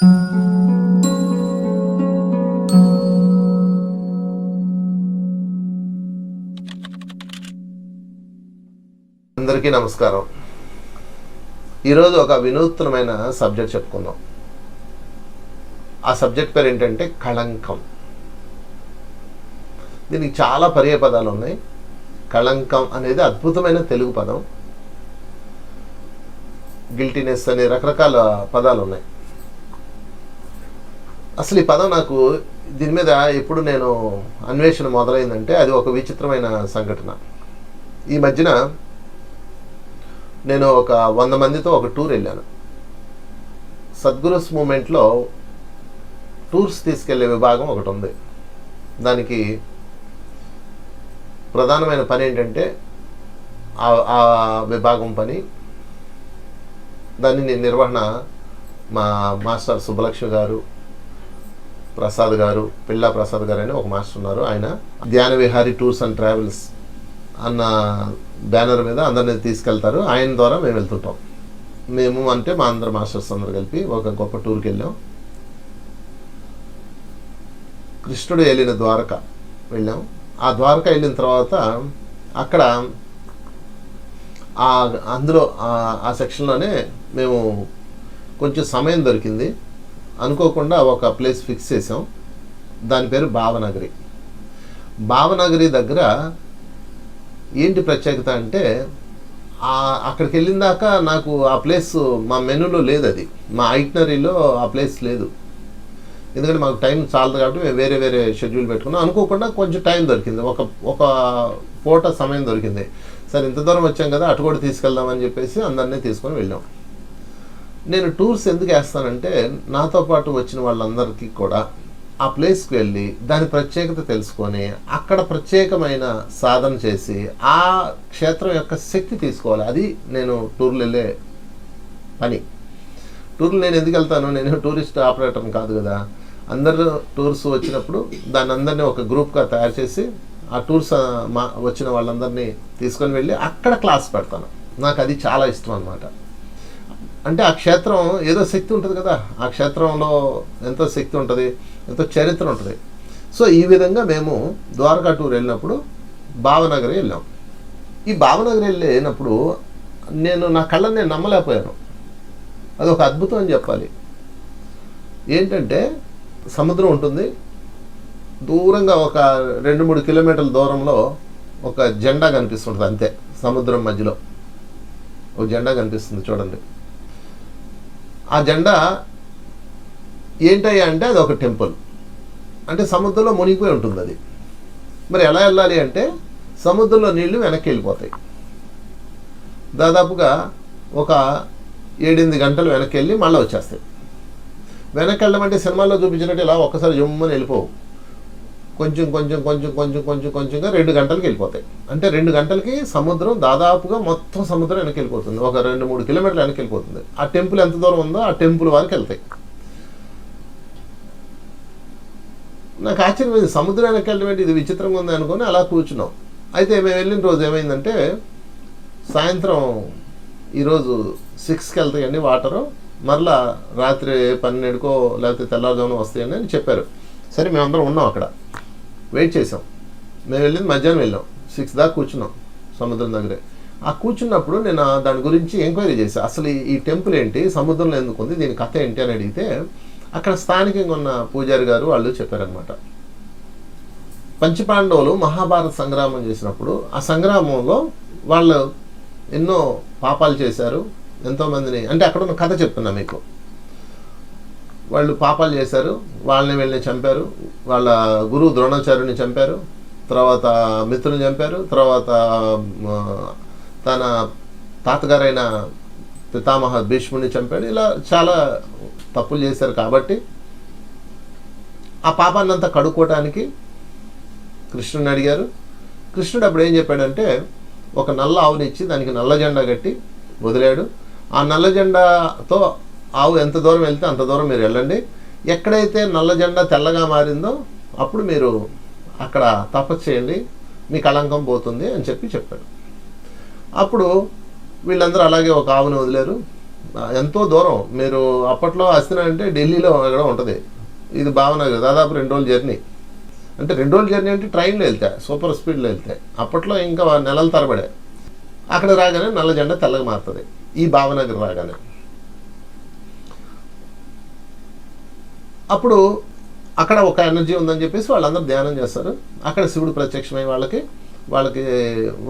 అందరికీ నమస్కారం. ఈరోజు ఒక వినూత్నమైన సబ్జెక్ట్ చెప్పుకుందాం. ఆ సబ్జెక్ట్ పేరు ఏంటంటే కళంకం. దీనికి చాలా పర్యాయపదాలు ఉన్నాయి. కళంకం అనేది అద్భుతమైన తెలుగు పదం. గిల్టీనెస్ అనే రకరకాల పదాలు ఉన్నాయి. అసలు ఈ పదం నాకు దీని మీద ఎప్పుడు నేను అన్వేషణ మొదలైందంటే అది ఒక విచిత్రమైన సంఘటన. ఈ మధ్యన నేను ఒక 100 మందితో ఒక టూర్ వెళ్ళాను. సద్గురుస్ మూమెంట్లో టూర్స్ తీసుకెళ్లే విభాగం ఒకటి ఉంది. దానికి ప్రధానమైన పని ఏంటంటే ఆ విభాగం పని, దాన్ని నిర్వహణ మా మాస్టర్ సుబ్బలక్ష్మి గారు, ప్రసాద్ గారు, పిల్లా ప్రసాద్ గారు అని ఒక మాస్టర్ ఉన్నారు. ఆయన ధ్యాన విహారీ టూర్స్ అండ్ ట్రావెల్స్ అన్న బ్యానర్ మీద అందరినీ తీసుకెళ్తారు. ఆయన ద్వారా మేము వెళ్తుంటాం. మేము అంటే మా అందరు మాస్టర్స్ అందరు కలిపి ఒక గొప్ప టూర్కి వెళ్ళాం. కృష్ణుడు వెళ్ళిన ద్వారక వెళ్ళాం. ఆ ద్వారక వెళ్ళిన తర్వాత అక్కడ అందులో ఆ సెక్షన్లోనే మేము కొంచెం సమయం దొరికింది. అనుకోకుండా ఒక ప్లేస్ ఫిక్స్ చేసాం. దాని పేరు భావనగరి. భావనగరి దగ్గర ఏంటి ప్రత్యేకత అంటే అక్కడికి వెళ్ళిన దాకా నాకు ఆ ప్లేస్ మా మెనూలో లేదు. అది మా ఐటినరీలో ఆ ప్లేస్ లేదు. ఎందుకంటే మాకు టైం చాలదు కాబట్టి మేము వేరే వేరే షెడ్యూల్ పెట్టుకున్నాం. అనుకోకుండా కొంచెం టైం దొరికింది, ఒక పూట సమయం దొరికింది. సరే ఇంత దూరం వచ్చాం కదా, అటు కూడా తీసుకెళ్దామని చెప్పేసి అందరినీ తీసుకొని వెళ్ళాం. నేను టూర్స్ ఎందుకు వేస్తానంటే నాతో పాటు వచ్చిన వాళ్ళందరికీ కూడా ఆ ప్లేస్కి వెళ్ళి దాని ప్రత్యేకత తెలుసుకొని అక్కడ ప్రత్యేకమైన సాధన చేసి ఆ క్షేత్రం యొక్క శక్తి తీసుకోవాలి. అది నేను టూర్లు వెళ్ళే పని. టూర్లు నేను ఎందుకు వెళ్తాను? నేను టూరిస్ట్ ఆపరేటర్ని కాదు కదా. అందరూ టూర్స్ వచ్చినప్పుడు దాన్ని అందరినీ ఒక గ్రూప్గా తయారు చేసి ఆ టూర్స్ వచ్చిన వాళ్ళందరినీ తీసుకొని వెళ్ళి అక్కడ క్లాస్ పెడతాను. నాకు అది చాలా ఇష్టం అన్నమాట. అంటే ఆ క్షేత్రం ఏదో శక్తి ఉంటుంది కదా, ఆ క్షేత్రంలో ఎంతో శక్తి ఉంటుంది, ఎంతో చరిత్ర ఉంటుంది. సో ఈ విధంగా మేము ద్వారకా టూర్ వెళ్ళినప్పుడు భావనగరి వెళ్ళాం. ఈ భావనగరి వెళ్ళినప్పుడు నా కళ్ళని నేను నమ్మలేకపోయాను. అది ఒక అద్భుతం అని చెప్పాలి. ఏంటంటే సముద్రం ఉంటుంది, దూరంగా ఒక 2-3 కిలోమీటర్ల దూరంలో ఒక జెండా కనిపిస్తుంటుంది. అంతే, సముద్రం మధ్యలో ఒక జెండా కనిపిస్తుంది చూడండి. ఆ జెండా ఏంటయ్యా అంటే అది ఒక టెంపుల్. అంటే సముద్రంలో మునిగిపోయి ఉంటుంది అది. మరి ఎలా వెళ్ళాలి అంటే సముద్రంలో నీళ్లు వెనక్కి వెళ్ళిపోతాయి. దాదాపుగా ఒక 7-8 గంటలు వెనక్కి వెళ్ళి మళ్ళీ వచ్చేస్తాయి. వెనక్కి వెళ్ళమంటే సినిమాల్లో చూపించినట్టు ఇలా ఒక్కసారి జమ్మని వెళ్ళిపోవు. కొంచెంగా 2 గంటలకి వెళ్ళిపోతాయి. అంటే 2 గంటలకి సముద్రం దాదాపుగా మొత్తం సముద్రం వెనక్కి వెళ్ళిపోతుంది. ఒక 2-3 కిలోమీటర్లు వెనక్కి వెళ్ళిపోతుంది. ఆ టెంపుల్ ఎంత దూరం ఉందో ఆ టెంపుల్ వరకు వెళ్తాయి. నాకు ఆశ్చర్యమైంది, సముద్రం వెనక్కి వెళ్ళడం ఇది విచిత్రంగా ఉంది అనుకొని అలా కూర్చున్నాం. అయితే మేము వెళ్ళిన రోజు ఏమైందంటే సాయంత్రం ఈరోజు 6కి వెళ్తాయండి వాటరు, మరలా రాత్రి 12కో లేకపోతే తెల్లారుజామున వస్తాయని అని చెప్పారు. సరే మేమందరం ఉన్నాం అక్కడ, వెయిట్ చేసాం. మేము వెళ్ళింది మధ్యాహ్నం వెళ్ళాం. 6 దాకా కూర్చున్నాం సముద్రం దగ్గరే. ఆ కూర్చున్నప్పుడు నేను దాని గురించి ఎంక్వైరీ చేశాను. అసలు ఈ టెంపుల్ ఏంటి, సముద్రంలో ఎందుకు ఉంది, దీని కథ ఏంటి అని అడిగితే అక్కడ స్థానికంగా ఉన్న పూజారి గారు వాళ్ళు చెప్పారనమాట. పంచపాండవులు మహాభారత సంగ్రామం చేసినప్పుడు ఆ సంగ్రామంలో వాళ్ళు ఎన్నో పాపాలు చేశారు, ఎంతోమందిని, అంటే అక్కడ ఉన్న కథ చెప్తున్నా మీకు. వాళ్ళు పాపాలు చేశారు, వాళ్ళని వీళ్ళని చంపారు, వాళ్ళ గురువు ద్రోణాచార్యుని చంపారు, తర్వాత మిత్రుని చంపారు, తర్వాత తన తాతగారైన పితామహ భీష్ముడిని చంపాడు. ఇలా చాలా తప్పులు చేశారు. కాబట్టి ఆ పాపాన్ని అంతా కడుక్కోవటానికి కృష్ణుని అడిగారు. కృష్ణుడు అప్పుడు ఏం చెప్పాడంటే ఒక నల్ల ఆవునిచ్చి దానికి నల్ల జెండా కట్టి వదిలాడు. ఆ నల్ల జెండాతో ఆవు ఎంత దూరం వెళ్తే అంత దూరం మీరు వెళ్ళండి. ఎక్కడైతే నల్ల జెండా తెల్లగా మారిందో అప్పుడు మీరు అక్కడ తపస్సు చేయండి, మీ కళంకం పోతుంది అని చెప్పాడు. అప్పుడు వీళ్ళందరూ అలాగే ఒక ఆవును వదిలేరు. ఎంతో దూరం. మీరు అప్పట్లో హస్తినా అంటే ఢిల్లీలో ఎక్కడ ఉంటుంది, ఇది భావనగర్ దాదాపు 2 రోజుల జర్నీ. అంటే 2 రోజుల జర్నీ అంటే ట్రైన్లో వెళ్తాయి, సూపర్ స్పీడ్లో వెళ్తాయి. అప్పట్లో ఇంకా నెలల తరబడే. అక్కడ రాగానే నల్ల జెండా తెల్లగా మారుతుంది ఈ భావనగర్ రాగానే. అప్పుడు అక్కడ ఒక ఎనర్జీ ఉందని చెప్పేసి వాళ్ళందరూ ధ్యానం చేస్తారు. అక్కడ శివుడు ప్రత్యక్షమై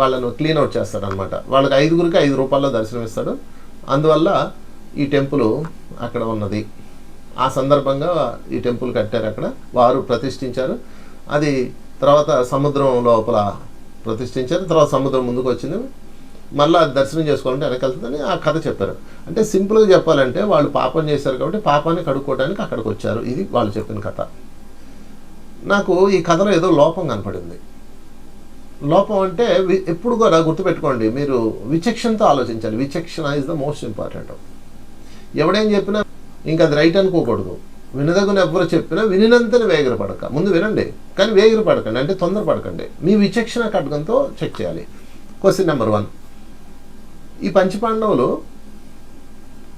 వాళ్ళను క్లీన్ అవుట్ చేస్తాడు అనమాట. వాళ్ళకి 5గురికి 5 రూపాయల్లో దర్శనం ఇస్తాడు. అందువల్ల ఈ టెంపుల్ అక్కడ ఉన్నది. ఆ సందర్భంగా ఈ టెంపుల్ కట్టారు, అక్కడ వారు ప్రతిష్ఠించారు. అది తర్వాత సముద్రం లోపల ప్రతిష్ఠించారు. తర్వాత సముద్రం ముందుకు వచ్చింది, మళ్ళీ అది దర్శనం చేసుకోవాలంటే వెనకెళ్తుందని ఆ కథ చెప్పారు. అంటే సింపుల్గా చెప్పాలంటే వాళ్ళు పాపం చేశారు కాబట్టి పాపాన్ని కడుక్కోవడానికి అక్కడికి వచ్చారు. ఇది వాళ్ళు చెప్పిన కథ. నాకు ఈ కథలో ఏదో లోపం కనపడింది. లోపం అంటే ఎప్పుడు కూడా గుర్తుపెట్టుకోండి, మీరు విచక్షణతో ఆలోచించాలి. విచక్షణ ఈజ్ ద మోస్ట్ ఇంపార్టెంట్. ఎవడేం చెప్పినా ఇంకా అది రైట్ అనుకోకూడదు. వినదగున ఎవరు చెప్పినా వినినంతని వేగిరపడక, ముందు వినండి కానీ వేగిరపడకండి, అంటే తొందరపడకండి. మీ విచక్షణ ఖడ్గంతో చెక్ చేయాలి. క్వశ్చన్ నెంబర్ 1, ఈ పంచపాండవులు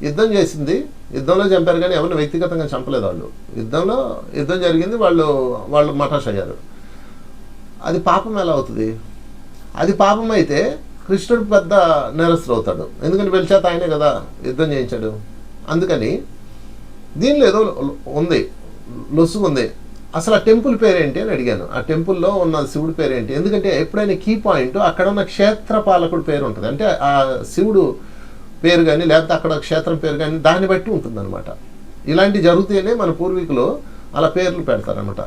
యుద్ధం చేసింది, యుద్ధంలో చంపారు కానీ ఎవరిని వ్యక్తిగతంగా చంపలేదు. వాళ్ళు యుద్ధం జరిగింది, వాళ్ళు మటాష్ అయ్యారు. అది పాపం ఎలా అవుతుంది? అది పాపం అయితే కృష్ణుడు పెద్ద నేరస్తుడు అవుతాడు. ఎందుకంటే వెలిచేత ఆయనే కదా యుద్ధం చేయించాడు. అందుకని దీనిలో ఏదో ఉంది, లొసుగు ఉంది. అసలు ఆ టెంపుల్ పేరేంటి అని అడిగాను. ఆ టెంపుల్లో ఉన్న శివుడి పేరేంటి? ఎందుకంటే ఎప్పుడైనా కీ పాయింట్ అక్కడ ఉన్న క్షేత్రపాలకుడు పేరు ఉంటుంది. అంటే ఆ శివుడు పేరు కానీ లేకపోతే అక్కడ క్షేత్రం పేరు కానీ దాన్ని బట్టి ఉంటుందన్నమాట. ఇలాంటివి జరుగుతూనే మన పూర్వీకులు అలా పేర్లు పెడతారనమాట.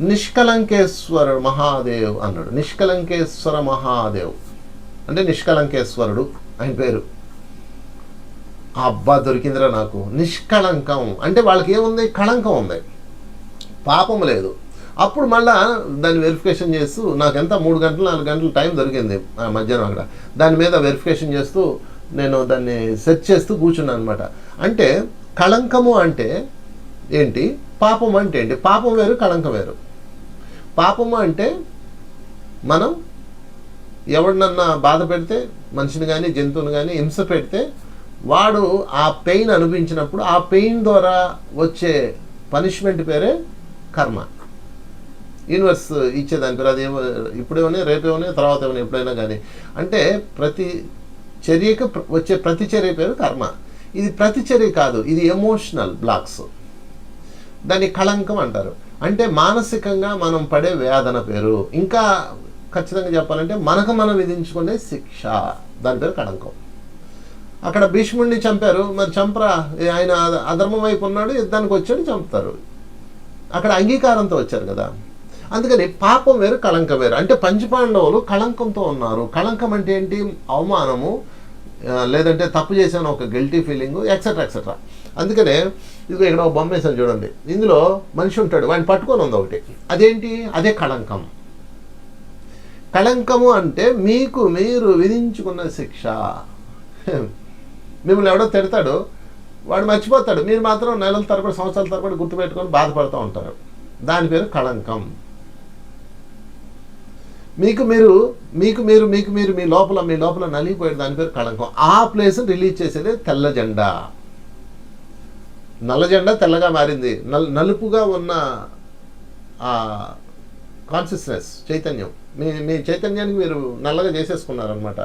నిష్కలంకేశ్వర మహాదేవ్ అన్నాడు. నిష్కలంకేశ్వర మహాదేవ్ అంటే నిష్కలంకేశ్వరుడు ఆయన పేరు. అబ్బా దొరికిందిరా నాకు. నిష్కళంకం అంటే వాళ్ళకి ఏముంది? కళంకం ఉంది, పాపం లేదు. అప్పుడు మళ్ళా దాన్ని వెరిఫికేషన్ చేస్తూ నాకు ఎంత 3 గంటలు 4 గంటలు టైం దొరికింది మధ్యాహ్నం అక్కడ. దాని మీద వెరిఫికేషన్ చేస్తూ నేను దాన్ని సెర్చ్ చేస్తూ కూర్చున్నాను అనమాట. అంటే కళంకము అంటే ఏంటి, పాపం అంటే ఏంటి? పాపం వేరు, కళంకం వేరు. పాపము అంటే మనం ఎవరినన్నా బాధ పెడితే, మనిషిని కానీ జంతువుని కానీ హింస పెడితే వాడు ఆ పెయిన్ అనిపించినప్పుడు ఆ పెయిన్ ద్వారా వచ్చే పనిష్మెంట్ పేరే కర్మ. యూనివర్స్ ఇచ్చేదాని పేరు. అది ఇప్పుడేమో రేపేమో తర్వాత ఏమో ఎప్పుడైనా కానీ. అంటే ప్రతి చర్యకు వచ్చే ప్రతి చర్య పేరు కర్మ. ఇది ప్రతిచర్య కాదు, ఇది ఎమోషనల్ బ్లాక్స్. దాన్ని కళంకం అంటారు. అంటే మానసికంగా మనం పడే వేదన పేరు. ఇంకా ఖచ్చితంగా చెప్పాలంటే మనకు మనం విధించుకునే శిక్ష, దాని పేరు కళంకం. అక్కడ భీష్ముడిని చంపారు, మరి చంపరా, ఆయన అధర్మం వైపు ఉన్నాడు, యుద్ధానికి వచ్చాడు, చంపుతారు. అక్కడ అంగీకారంతో వచ్చారు కదా. అందుకని పాపం వేరు, కళంకం వేరు. అంటే పంచపాండవులు కళంకంతో ఉన్నారు. కళంకం అంటే ఏంటి? అవమానము, లేదంటే తప్పు చేశాను ఒక గిల్టీ ఫీలింగు, ఎక్సెట్రా ఎక్సెట్రా. అందుకనే ఇది ఇక్కడ ఒక బొమ్మ వేసాను చూడండి. ఇందులో మనిషి ఉంటాడు, వాడిని పట్టుకొని ఉంది ఒకటి. అదేంటి? అదే కళంకం. కళంకము అంటే మీకు మీరు విధించుకున్న శిక్ష. మిమ్మల్ని ఎవడో తిడతాడు, వాడు మర్చిపోతాడు, మీరు మాత్రం నెలల తరబడి సంవత్సరాల తరబడి గుర్తుపెట్టుకొని బాధపడుతూ ఉంటారు. దాని పేరు కళంకం. మీకు మీరు మీ లోపల నలిగిపోయేది, దాని పేరు కళంకం. ఆ ప్లేస్ రిలీజ్ చేసేదే తెల్ల జెండా. నల్ల జెండా తెల్లగా మారింది. నలుపుగా ఉన్న ఆ కాన్షియస్నెస్, చైతన్యం, మీ చైతన్యానికి మీరు నల్లగా చేసేసుకున్నారనమాట.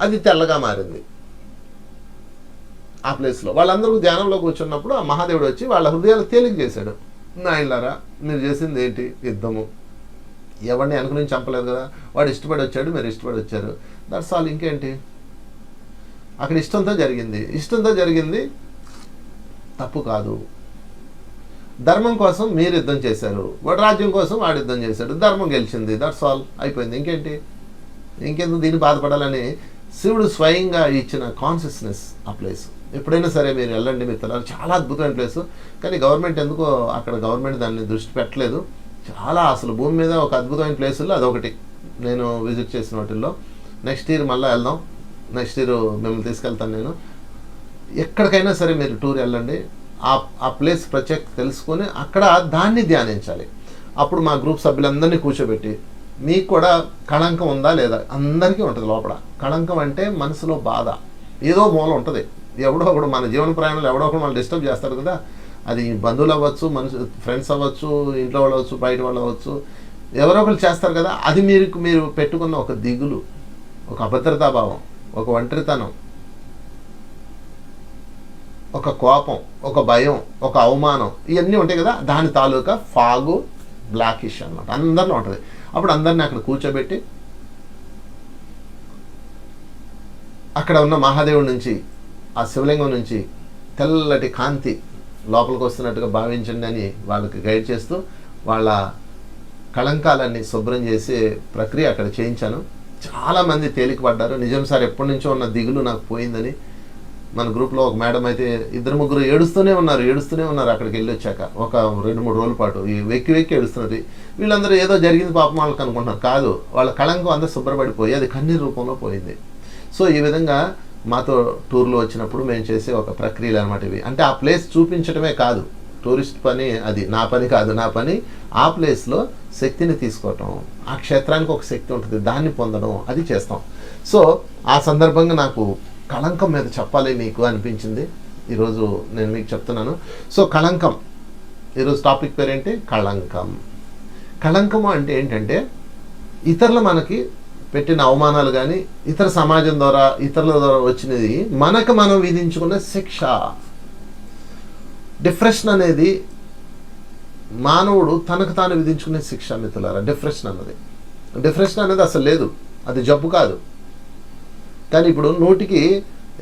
అది తెల్లగా మారింది. ఆ ప్లేస్లో వాళ్ళందరూ ధ్యానంలో కూర్చున్నప్పుడు ఆ మహాదేవుడు వచ్చి వాళ్ళ హృదయాలు తేలిక చేశాడు. నాయనలారా, మీరు చేసింది ఏంటి? యుద్ధము. ఎవరిని అనుకుని చంపలేదు కదా, వాడు ఇష్టపడి వచ్చాడు, మీరు ఇష్టపడి వచ్చారు, దట్స్ ఆల్. ఇంకేంటి? అక్కడ ఇష్టంతో జరిగింది, తప్పు కాదు. ధర్మం కోసం మీరు యుద్ధం చేశారు, వాడు రాజ్యం కోసం వాడు యుద్ధం చేశాడు, ధర్మం గెలిచింది, దట్స్ ఆల్, అయిపోయింది. ఇంకేంటి? ఇంకెందుకు దీన్ని బాధపడాలని శివుడు స్వయంగా ఇచ్చిన కాన్షియస్నెస్ ఆ ప్లేస్. ఎప్పుడైనా సరే మీరు వెళ్ళండి మిత్రులారా, చాలా అద్భుతమైన ప్లేసు. కానీ గవర్నమెంట్ ఎందుకో అక్కడ దాన్ని దృష్టి పెట్టలేదు. చాలా అసలు భూమి మీద ఒక అద్భుతమైన ప్లేసుల్లో అదొకటి నేను విజిట్ చేసిన వాటిల్లో. నెక్స్ట్ ఇయర్ మళ్ళీ వెళ్దాం. నెక్స్ట్ ఇయర్ మిమ్మల్ని తీసుకెళ్తాను నేను. ఎక్కడికైనా సరే మీరు టూర్ వెళ్ళండి, ఆ ప్లేస్ ప్రత్యేకత తెలుసుకొని అక్కడ దాన్ని ధ్యానించాలి. అప్పుడు మా గ్రూప్ సభ్యులందరినీ కూర్చోబెట్టి, మీకు కూడా కళంకం ఉందా లేదా? అందరికీ ఉంటుంది లోపల. కళంకం అంటే మనసులో బాధ. ఏదో మూల ఉంటుంది. ఎవడో ఒకడు మన జీవన ప్రయాణంలో ఎవడో ఒకడు మనం డిస్టర్బ్ చేస్తాడు కదా. అది బంధువులు అవ్వచ్చు, ఫ్రెండ్స్ అవ్వచ్చు, ఇంట్లో వాళ్ళు అవ్వచ్చు, బయట వాళ్ళు అవ్వచ్చు, ఎవరో ఒకరు చేస్తారు కదా. అది మీరు పెట్టుకున్న ఒక దిగులు, ఒక అభద్రతాభావం, ఒక ఒంటరితనం, ఒక కోపం, ఒక భయం, ఒక అవమానం, ఇవన్నీ ఉంటాయి కదా. దాని తాలూకా ఫాగు బ్లాకిష్ అనమాట, అందరిలో ఉంటుంది. అప్పుడు అందరిని అక్కడ కూర్చోబెట్టి అక్కడ ఉన్న మహాదేవుడి నుంచి, ఆ శివలింగం నుంచి తెల్లటి కాంతి లోపలికి వస్తున్నట్టుగా భావించండి అని వాళ్ళకి గైడ్ చేస్తూ వాళ్ళ కళంకాలన్నీ శుభ్రం చేసే ప్రక్రియ అక్కడ చేయించాను. చాలామంది తేలికపడ్డారు. నిజం సార్, ఎప్పటి నుంచో ఉన్న దిగులు నాకు పోయిందని. మన గ్రూప్లో ఒక మేడం అయితే 2-3 ఏడుస్తూనే ఉన్నారు అక్కడికి వెళ్ళి వచ్చాక. ఒక 2-3 రోజుల పాటు వెక్కి ఏడుస్తున్నది. వీళ్ళందరూ ఏదో జరిగింది పాపం వాళ్ళకి అనుకుంటున్నారు. కాదు, వాళ్ళ కళంకం అంతా శుభ్రపడిపోయి అది కన్నీరు రూపంలో పోయింది. సో ఈ విధంగా మాతో టూర్లో వచ్చినప్పుడు మేము చేసే ఒక ప్రక్రియలు అనమాట ఇవి. అంటే ఆ ప్లేస్ చూపించడమే కాదు, టూరిస్ట్ పని అది, నా పని కాదు. నా పని ఆ ప్లేస్లో శక్తిని తీసుకోవటం, ఆ క్షేత్రానికి ఒక శక్తి ఉంటుంది, దాన్ని పొందడం, అది చేస్తాం. సో ఆ సందర్భంగా నాకు కళంకం మీద చెప్పాలి మీకు అనిపించింది. ఈరోజు నేను మీకు చెప్తున్నాను. సో కళంకం, ఈరోజు టాపిక్ పేరేంటి? కళంకం. కళంకము అంటే ఏంటంటే ఇతరులు మనకి పెట్టిన అవమానాలు కానీ, ఇతర సమాజం ద్వారా, ఇతరుల ద్వారా వచ్చినది మనకు మనం విధించుకున్న శిక్ష. డిప్రెషన్ అనేది మానవుడు తనకు తాను విధించుకునే శిక్ష మిత్రులారా. డిప్రెషన్ అనేది అసలు లేదు, అది జబ్బు కాదు. కానీ ఇప్పుడు 100కి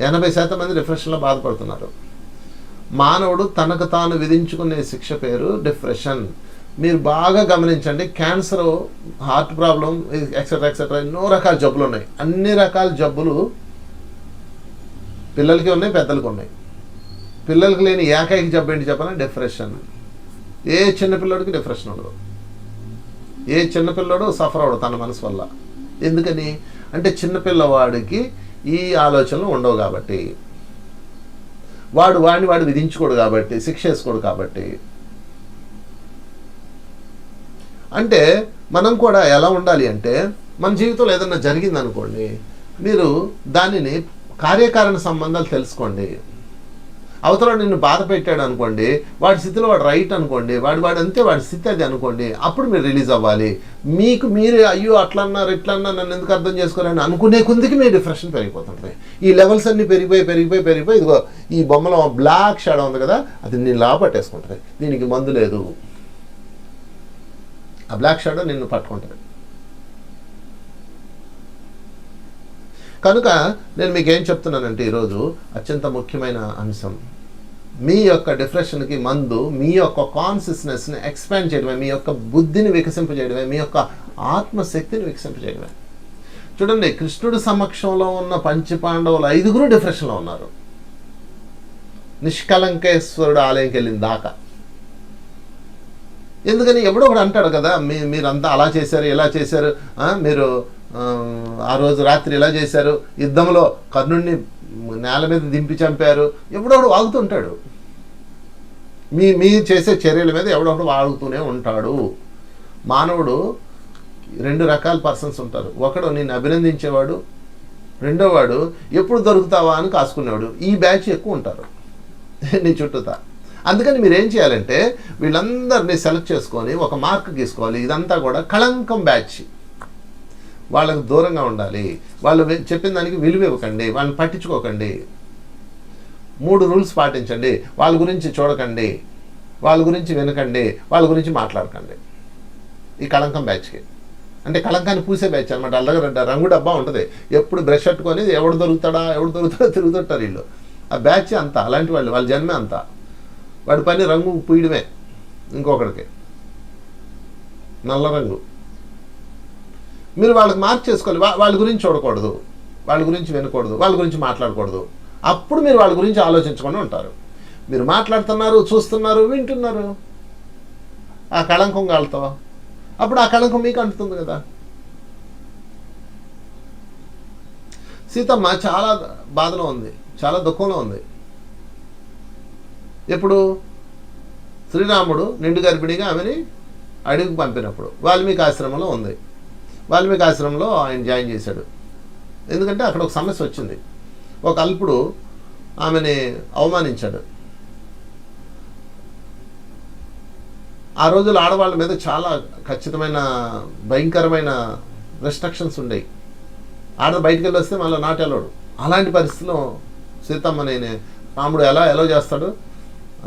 80% మంది డిప్రెషన్లో బాధపడుతున్నారు. మానవుడు తనకు తాను విధించుకునే శిక్ష పేరు డిప్రెషన్. మీరు బాగా గమనించండి, క్యాన్సర్, హార్ట్ ప్రాబ్లం, ఎక్సెట్రా ఎన్నో రకాల జబ్బులు ఉన్నాయి. అన్ని రకాల జబ్బులు పిల్లలకి ఉన్నాయి, పెద్దలకి ఉన్నాయి. పిల్లలకి లేని ఏకైక జబ్బు ఏంటి చెప్పాలని? డిప్రెషన్. ఏ చిన్నపిల్లడికి డిప్రెషన్ ఉండదు, ఏ చిన్నపిల్లడు సఫర్ అవడు తన మనసు వల్ల. ఎందుకని అంటే చిన్నపిల్లవాడికి ఈ ఆలోచనలు ఉండవు కాబట్టి, వాడిని విధించుకోడు కాబట్టి, శిక్ష వేసుకోడు కాబట్టి. అంటే మనం కూడా ఎలా ఉండాలి అంటే, మన జీవితంలో ఏదన్నా జరిగింది అనుకోండి, మీరు దానిని కార్యకారణ సంబంధాలు తెలుసుకోండి. అవతల నిన్ను బాధ పెట్టాడు అనుకోండి, వాడి స్థితిలో వాడు రైట్ అనుకోండి, వాడు అంతే, వాడి స్థితి అది అనుకోండి. అప్పుడు మీరు రిలీజ్ అవ్వాలి. మీకు మీరే అయ్యో అట్లా అన్నారు ఇట్లా అన్నారు నన్ను ఎందుకు అర్థం చేసుకోవాలని అనుకునే కొద్దికి మీ డిప్రెషన్ పెరిగిపోతుంటాయి. ఈ లెవెల్స్ అన్నీ పెరిగిపోయి ఇదిగో ఈ బొమ్మలో బ్లాక్ షాడో ఉంది కదా, అది నేను లాపట్టేసుకుంటుంది. దీనికి మందు లేదు, ఆ బ్లాక్ షాడో నిన్ను పట్టుకుంటుంది. కనుక నేను మీకు ఏం చెప్తున్నానంటే ఈరోజు అత్యంత ముఖ్యమైన అంశం, మీ యొక్క డిప్రెషన్కి మందు మీ యొక్క కాన్షియస్నెస్ని ఎక్స్పాండ్ చేయడమే, మీ యొక్క బుద్ధిని వికసింపజేయడమే, మీ యొక్క ఆత్మశక్తిని వికసింపజేయడమే. చూడండి, కృష్ణుడి సమక్షంలో ఉన్న పంచపాండవులు 5 డిప్రెషన్లో ఉన్నారు. నిష్కలంకేశ్వరుడు ఆలయంకి వెళ్ళిన దాకా. ఎందుకని ఎవడో ఒకడు అంటాడు కదా, మీరంతా అలా చేశారు, ఇలా చేశారు, మీరు ఆ రోజు రాత్రి ఇలా చేశారు, యుద్ధంలో కర్ణుడిని నేల మీద దింపి చంపారు. ఎవడోడు వాగుతుంటాడు. మీ చేసే చర్యల మీద ఎవడొకడు వాగుతూనే ఉంటాడు. మానవుడు 2 రకాల పర్సన్స్ ఉంటారు. ఒకడు నిన్ను అభినందించేవాడు, రెండోవాడు ఎప్పుడు దొరుకుతావా అని కాసుకునేవాడు. ఈ బ్యాచ్ ఎక్కువ ఉంటారు నీ చుట్టూతా. అందుకని మీరు ఏం చేయాలంటే వీళ్ళందరినీ సెలెక్ట్ చేసుకొని ఒక మార్క్ గీసుకోవాలి. ఇదంతా కూడా కళంకం బ్యాచ్. వాళ్ళకు దూరంగా ఉండాలి. వాళ్ళు చెప్పిన దానికి విలువ ఇవ్వకండి, వాళ్ళని పట్టించుకోకండి. 3 రూల్స్ పాటించండి. వాళ్ళ గురించి చూడకండి, వాళ్ళ గురించి వినకండి, వాళ్ళ గురించి మాట్లాడకండి. ఈ కళంకం బ్యాచ్కి అంటే కళంకాన్ని పూసే బ్యాచ్ అనమాట. వాళ్ళ దగ్గర రంగు డబ్బా ఉంటుంది, ఎప్పుడు బ్రష్ పెట్టుకొని ఎవడు దొరుకుతాడో తిరుగుతుంటారు వీళ్ళు. ఆ బ్యాచ్ అంతా అలాంటి వాళ్ళ జన్మే అంతా. వాడి పని రంగు పూయడమే ఇంకొకరికి, నల్ల రంగు. మీరు వాళ్ళకి మార్క్ చేసుకోవాలి. వాళ్ళ గురించి చూడకూడదు, వాళ్ళ గురించి వినకూడదు, వాళ్ళ గురించి మాట్లాడకూడదు. అప్పుడు మీరు వాళ్ళ గురించి ఆలోచించకుండా ఉంటారు. మీరు మాట్లాడుతున్నారు, చూస్తున్నారు, వింటున్నారు ఆ కళంకం గాలితో. అప్పుడు ఆ కళంకం మీకు అంటుతుంది కదా. సీతమ్మ చాలా బాధలో ఉంది, చాలా దుఃఖంలో ఉంది. ఎప్పుడు? శ్రీరాముడు నిండు గర్భిణిగా ఆమెని అడవికి పంపినప్పుడు. వాల్మీకి ఆశ్రమంలో ఉంది. వాల్మీకి ఆశ్రమంలో ఆయన జాయిన్ చేశాడు. ఎందుకంటే అక్కడ ఒక సమస్య వచ్చింది. ఒక అల్పుడు ఆమెని అవమానించాడు. ఆ రోజుల్లో ఆడవాళ్ళ మీద చాలా ఖచ్చితమైన భయంకరమైన రెస్ట్రిక్షన్స్ ఉండేవి. ఆడ బయటికి వెళ్ళి వస్తే మళ్ళీ నాటెళ్ళాడు. అలాంటి పరిస్థితిలో సీతమ్మని రాముడు ఎలా చేస్తాడు,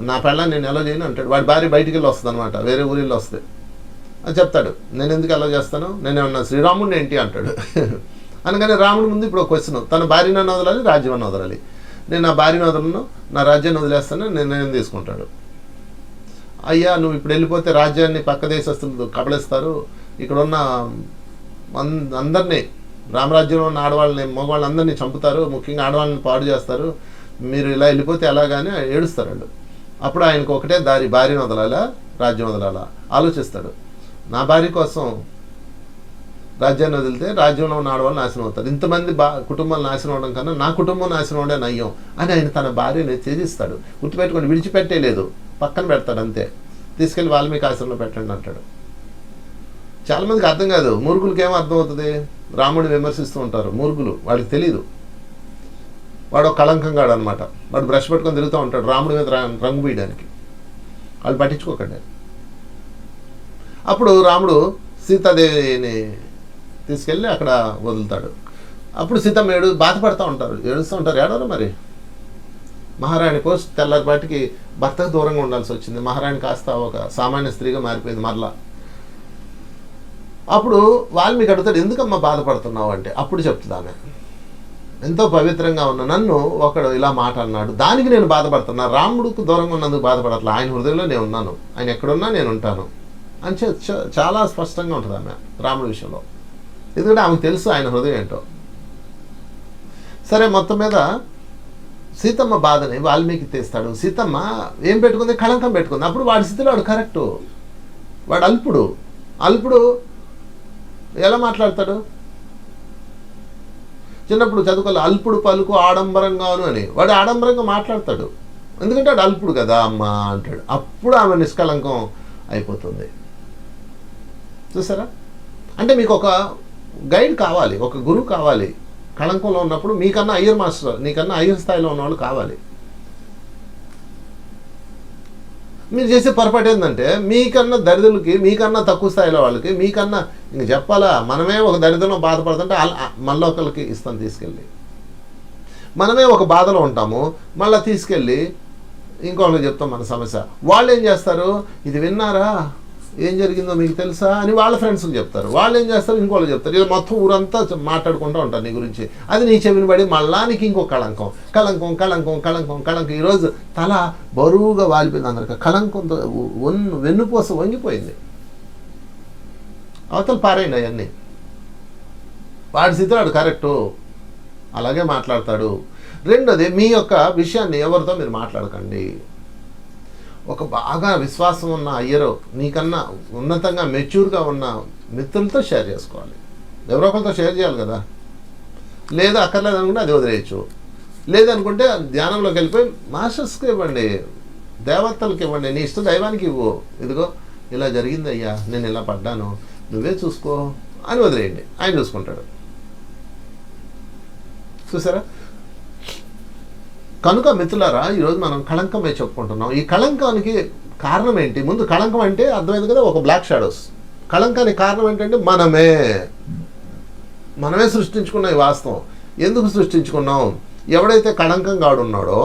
నా పెళ్ళాన్ని నేను ఎలా చేయను అంటాడు. వాడి భార్య బయటికి వెళ్ళి వస్తుంది అనమాట, వేరే ఊరిలో వస్తుంది అని చెప్తాడు. నేను ఎందుకు ఎలా చేస్తాను, నేనేమన్నా శ్రీరాముడిని ఏంటి అంటాడు. అనగానే రాముడి ముందు ఇప్పుడు ఒక క్వశ్చన్, తన భార్యను వదలాలి, రాజ్యాన్ని వదలాలి. నేను నా భార్యను వదలను, నా రాజ్యాన్ని వదిలేస్తాను, నిర్ణయం తీసుకుంటాడు. అయ్యా నువ్వు ఇప్పుడు వెళ్ళిపోతే రాజ్యాన్ని పక్క దేశస్తులు కబళిస్తారు, ఇక్కడ ఉన్న అందరినీ, రామరాజ్యంలో ఉన్న ఆడవాళ్ళని మగవాళ్ళందరినీ చంపుతారు, ముఖ్యంగా ఆడవాళ్ళని పాడు చేస్తారు, మీరు ఇలా వెళ్ళిపోతే ఎలాగానే ఏడుస్తారు వాళ్ళు. అప్పుడు ఆయనకు ఒకటే దారి, భార్యను వదలాలా రాజ్యం వదలాలా ఆలోచిస్తాడు. నా భార్య కోసం రాజ్యాన్ని వదిలితే రాజ్యంలో ఉన్న ఆడవాళ్ళు నాశనం అవుతారు, ఇంతమంది కుటుంబాలు నాశనం అవడం కన్నా నా కుటుంబం నాశనం అవడే నయ్యం అని ఆయన తన భార్యని త్యజిస్తాడు. గుర్తుపెట్టుకొని విడిచిపెట్టేలేదు, పక్కన పెడతాడు అంతే. తీసుకెళ్ళి వాల్మీకి ఆశ్రమంలో పెట్టండి అంటాడు. చాలామందికి అర్థం కాదు, మూర్ఖులకి ఏమో అర్థం అవుతుంది, రాముడిని విమర్శిస్తూ ఉంటారు మూర్ఖులు, వాడికి తెలీదు. వాడు ఒక కళంకంగాడు అనమాట, వాడు బ్రష్ పెట్టుకొని తిరుగుతూ ఉంటాడు రాముడి మీద రంగు వేయడానికి. వాళ్ళు పట్టించుకోకండి. అప్పుడు రాముడు సీతాదేవిని తీసుకెళ్ళి అక్కడ వదులుతాడు. అప్పుడు సీతమ్మ బాధపడుతూ ఉంటారు, ఏడుస్తూ ఉంటారు. ఏడవరు మరి, మహారాణి పోస్ట్ తెల్లపాటికి భర్తకు దూరంగా ఉండాల్సి వచ్చింది. మహారాణి కాస్త ఒక సామాన్య స్త్రీగా మారిపోయింది మరలా. అప్పుడు వాల్మీకి అడుగుతాడు, ఎందుకమ్మా బాధపడుతున్నావు అంటే అప్పుడు చెప్తుంది ఆమె, ఎంతో పవిత్రంగా ఉన్న నన్ను ఒకడు ఇలా మాట అన్నాడు, దానికి నేను బాధపడుతున్నా, రాముడికి దూరంగా ఉన్నందుకు బాధపడట్లా, ఆయన హృదయంలో నేను ఉన్నాను, ఆయన ఎక్కడున్నా నేను ఉంటాను అని చాలా స్పష్టంగా ఉంటుంది ఆమె రాముడి విషయంలో. ఎందుకంటే ఆమెకు తెలుసు ఆయన హృదయం ఏంటో. సరే, మొత్తం మీద సీతమ్మ బాధని వాల్మీకి తీస్తాడు. సీతమ్మ ఏం పెట్టుకుంది, కళంకం పెట్టుకుంది. అప్పుడు వాడి స్థితిలో వాడు కరెక్టు, వాడు అల్పుడు ఎలా మాట్లాడతాడు? చిన్నప్పుడు చదువుకోవాలి, అల్పుడు పలుకు ఆడంబరంగాను అని. వాడు ఆడంబరంగా మాట్లాడతాడు, ఎందుకంటే వాడు అల్పుడు కదా అమ్మ అంటాడు. అప్పుడు ఆమె నిష్కళంకం అయిపోతుంది. చూసారా? అంటే మీకు ఒక గైడ్ కావాలి, ఒక గురువు కావాలి. కళంకంలో ఉన్నప్పుడు మీకన్నా అయ్యర్ మాస్టర్, నీకన్నా అయ్యర్ స్థాయిలో ఉన్నవాళ్ళు కావాలి. మీరు చేసే పొరపాటు ఏంటంటే, మీకన్నా దరిద్రులకి, మీకన్నా తక్కువ స్థాయిలో వాళ్ళకి, మీకన్నా ఇంక చెప్పాలా, మనమే ఒక దరిద్రంలో బాధపడుతుంటే మళ్ళీ ఒకరికి ఇస్తాం తీసుకెళ్ళి. మనమే ఒక బాధలో ఉంటాము, మళ్ళీ తీసుకెళ్ళి ఇంకొకరికి చెప్తాం మన సమస్య. వాళ్ళు ఏం చేస్తారు, ఇది విన్నారా, ఏం జరిగిందో మీకు తెలుసా అని వాళ్ళ ఫ్రెండ్స్కి చెప్తారు. వాళ్ళు ఏం చేస్తారు, ఇంకోళ్ళు చెప్తారు. ఇలా మొత్తం ఊరంతా మాట్లాడుకుంటూ ఉంటారు నీ గురించి. అది నీ చెవిని పడి మళ్ళా నీకు ఇంకో కళంకం. ఈరోజు తల బరువుగా వాలిపోయింది అందరికి, కళంకంతో వెన్నుపోస వంగిపోయింది. అవతల పారేయండి అవన్నీ. వాడి స్థితి వాడు కరెక్టు, అలాగే మాట్లాడతాడు. రెండోది, మీ యొక్క విషయాన్ని ఎవరితో మీరు మాట్లాడకండి. ఒక బాగా విశ్వాసం ఉన్న అయ్యరో, నీకన్నా ఉన్నతంగా మెచ్యూర్గా ఉన్న మిత్రులతో షేర్ చేసుకోవాలి. ఎవరో ఒకరితో షేర్ చేయాలి కదా. లేదా అక్కర్లేదు అనుకుంటే అది వదిలేయచ్చు. లేదనుకుంటే ధ్యానంలోకి వెళ్ళిపోయి మాస్టర్స్కి ఇవ్వండి, దేవతలకు ఇవ్వండి, నీ ఇష్ట దైవానికి ఇవ్వు. ఇదిగో ఇలా జరిగింది అయ్యా, నేను ఇలా పడ్డాను, నువ్వే చూసుకో అని వదిలేయండి, ఆయన చూసుకుంటాడు. చూసారా? కనుక మిత్రులారా, ఈరోజు మనం కళంకమే చెప్పుకుంటున్నాం. ఈ కళంకానికి కారణం ఏంటి? ముందు కళంకం అంటే అర్థమైంది కదా, ఒక బ్లాక్ షాడోస్. కళంకానికి కారణం ఏంటంటే మనమే సృష్టించుకున్న ఈ వాస్తవం. ఎందుకు సృష్టించుకున్నాం? ఎవడైతే కళంకంగా ఉన్నాడో,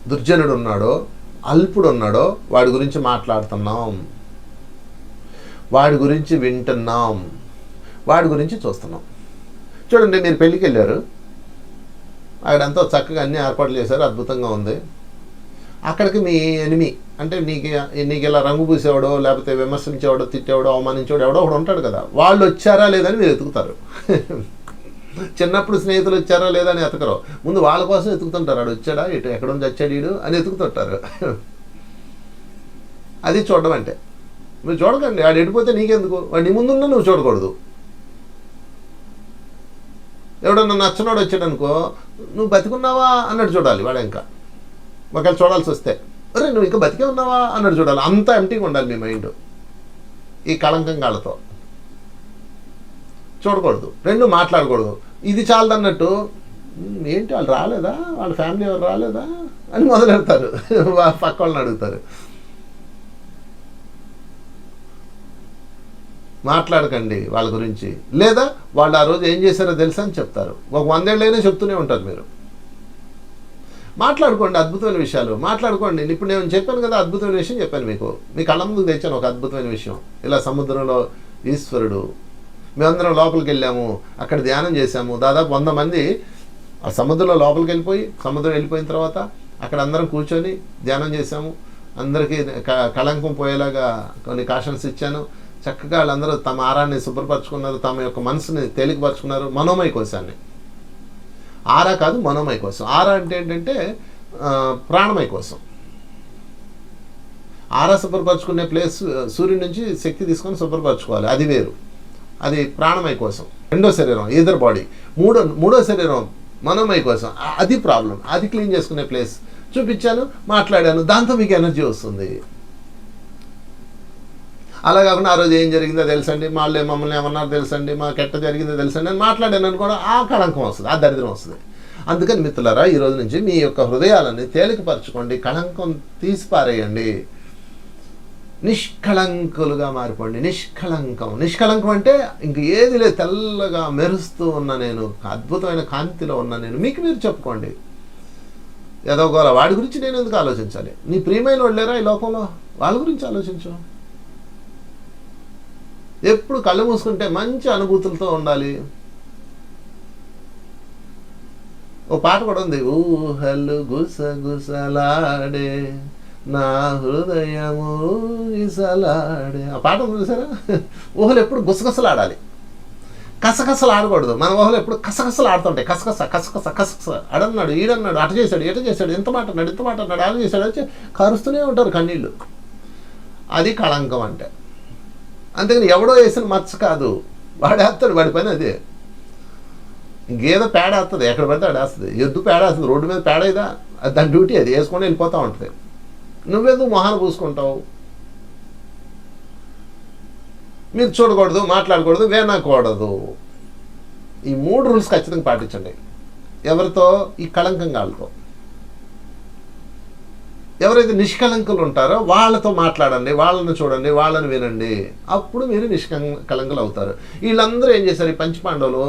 దుర్జనుడు ఉన్నాడో, అల్పుడు ఉన్నాడో, వాడి గురించి మాట్లాడుతున్నాం, వాడి గురించి వింటున్నాం, వాడి గురించి చూస్తున్నాం. చూడండి, మీరు పెళ్ళికి వెళ్ళారు, అక్కడంతా చక్కగా అన్ని ఏర్పాట్లు చేశారు, అద్భుతంగా ఉంది. అక్కడికి మీ ఎనిమి అంటే నీకు ఇలా రంగు పూసేవాడో, లేకపోతే విమర్శించేవాడో, తిట్టేవాడో, అవమానించేవాడు ఎవడో ఒకడు ఉంటాడు కదా. వాళ్ళు వచ్చారా లేదని మీరు ఎతుకుతారు. చిన్నప్పుడు స్నేహితులు వచ్చారా లేదా అని ఎతకరు, ముందు వాళ్ళ కోసం ఎతుకుతుంటారు. వాడు వచ్చాడా, ఇటు ఎక్కడ నుంచి వచ్చాడు వీడు అని ఎతుకుతుంటారు. అది చూడడం అంటే. నువ్వు చూడకండి, వాడు ఎడిపోతే నీకెందుకు, వాడు నీ ముందున్నా నువ్వు చూడకూడదు. ఎవడన్నా నచ్చనోడు వచ్చాడు అనుకో, నువ్వు బతికున్నావా అన్నట్టు చూడాలి వాడు. ఇంకా ఒకవేళ చూడాల్సి వస్తే, అరే నువ్వు ఇంకా బతికే ఉన్నావా అన్నట్టు చూడాలి. అంత ఎంటీగా ఉండాలి మీ మైండ్. ఈ కళంకంగాళ్ళతో చూడకూడదు, రెండు మాట్లాడకూడదు. ఇది చాలదన్నట్టు ఏంటి వాళ్ళు రాలేదా, వాళ్ళ ఫ్యామిలీ ఎవరు రాలేదా అని మొదలెడతారు. పక్క వాళ్ళని అడుగుతారు. మాట్లాడకండి వాళ్ళ గురించి. లేదా వాళ్ళు ఆ రోజు ఏం చేశారో తెలుసా అని చెప్తారు. ఒక 100 ఏళ్ళైనా చెప్తూనే ఉంటారు. మీరు మాట్లాడుకోండి, అద్భుతమైన విషయాలు మాట్లాడుకోండి. ఇప్పుడు నేను చెప్పాను కదా, అద్భుతమైన విషయం చెప్పాను మీకు. మీ కళ్ళ ముందుకు తెచ్చాను ఒక అద్భుతమైన విషయం. ఇలా సముద్రంలో ఈశ్వరుడు, మేమందరం లోపలికి వెళ్ళాము, అక్కడ ధ్యానం చేశాము. దాదాపు 100 మంది ఆ సముద్రంలో లోపలికి వెళ్ళిపోయి, సముద్రం వెళ్ళిపోయిన తర్వాత అక్కడ అందరం కూర్చొని ధ్యానం చేశాము. అందరికీ కళంకం పోయేలాగా కొన్ని కాషన్స్ ఇచ్చాను. చక్కగా వాళ్ళందరూ తమ ఆరాన్ని శుభ్రపరచుకున్నారు, తమ యొక్క మనసుని తేలికపరచుకున్నారు. మనోమయ కోశాన్ని, ఆరా కాదు మనోమయ కోశం. ఆరా అంటే ఏంటంటే ప్రాణమయ కోశం. ఆరా శుభ్రపరచుకునే ప్లేస్ సూర్యుడి నుంచి శక్తి తీసుకొని శుభ్రపరచుకోవాలి, అది వేరు. అది ప్రాణమయ కోసం. రెండో శరీరం ఈదర్ బాడీ. మూడో శరీరం మనోమయ కోసం. అది ప్రాబ్లం. అది క్లీన్ చేసుకునే ప్లేస్ చూపించాను, మాట్లాడాను. దాంతో మీకు ఎనర్జీ వస్తుంది. అలా కాకుండా ఆ రోజు ఏం జరిగిందో తెలుసండి, మమ్మల్ని ఏమన్నారు తెలుసండి, మాకు ఎట్ట జరిగిందో తెలుసండి అని మాట్లాడాను అనుకోవడం, ఆ కళంకం వస్తుంది, ఆ దరిద్రం వస్తుంది. అందుకని మిత్రులారా, ఈ రోజు నుంచి మీ యొక్క హృదయాలని తేలికపరచుకోండి, కళంకం తీసిపారేయండి, నిష్కళంకులుగా మారిపోండి. నిష్కళంకం అంటే ఇంక ఏది లేదు, తెల్లగా మెరుస్తూ ఉన్న నేను, అద్భుతమైన కాంతిలో ఉన్న నేను, మీకు మీరు చెప్పుకోండి. ఏదో గోల వాడి గురించి నేను ఎందుకు ఆలోచించాలి? నీ ప్రియమైన వాళ్ళు లేరా ఈ లోకంలో? వాళ్ళ గురించి ఆలోచించు. ఎప్పుడు కళ్ళు మూసుకుంటే మంచి అనుభూతులతో ఉండాలి. ఓ పాట కూడా ఉంది, ఊహలు గుసగుసలాడే నా హృదయము ఇసలాడే. ఆ పాట చూసారా? ఊహలు ఎప్పుడు గుసగుసలాడాలి, కసకసలు ఆడకూడదు. మన ఊహలు ఎప్పుడు కసకసలు ఆడుతుంటాయి. కసకస అడన్నాడు, ఈడన్నాడు, అట చేశాడు, ఎట చేశాడు, ఎంత మాట అన్నాడు, అలా చేశాడు, వచ్చి కరుస్తూనే ఉంటారు కన్నీళ్ళు. అది కళంకం అంటే. అంతేగాని ఎవడో వేసిన మచ్చ కాదు, వాడేస్తాడు, వాడి పని అదే. గేదె పేడ వేస్తుంది, ఎక్కడ పడితే ఆడేస్తుంది. ఎద్దు పేడ వేస్తుంది, రోడ్డు మీద పేడ ఇదా, దాని డ్యూటీ అది, వేసుకొని వెళ్ళిపోతూ ఉంటుంది. నువ్వెందుకు మొహాన్ని పూసుకుంటావు? మీరు చూడకూడదు, మాట్లాడకూడదు, వినకూడదు. ఈ 3 రూల్స్ ఖచ్చితంగా పాటించండి. ఎవరితో? ఈ కళంకం వాళ్ళతో. ఎవరైతే నిష్కళంకులు ఉంటారో వాళ్ళతో మాట్లాడండి, వాళ్ళని చూడండి, వాళ్ళని వినండి. అప్పుడు మీరు నిష్కళంకులు అవుతారు. వీళ్ళందరూ ఏం చేశారు? ఈ పంచపాండవులు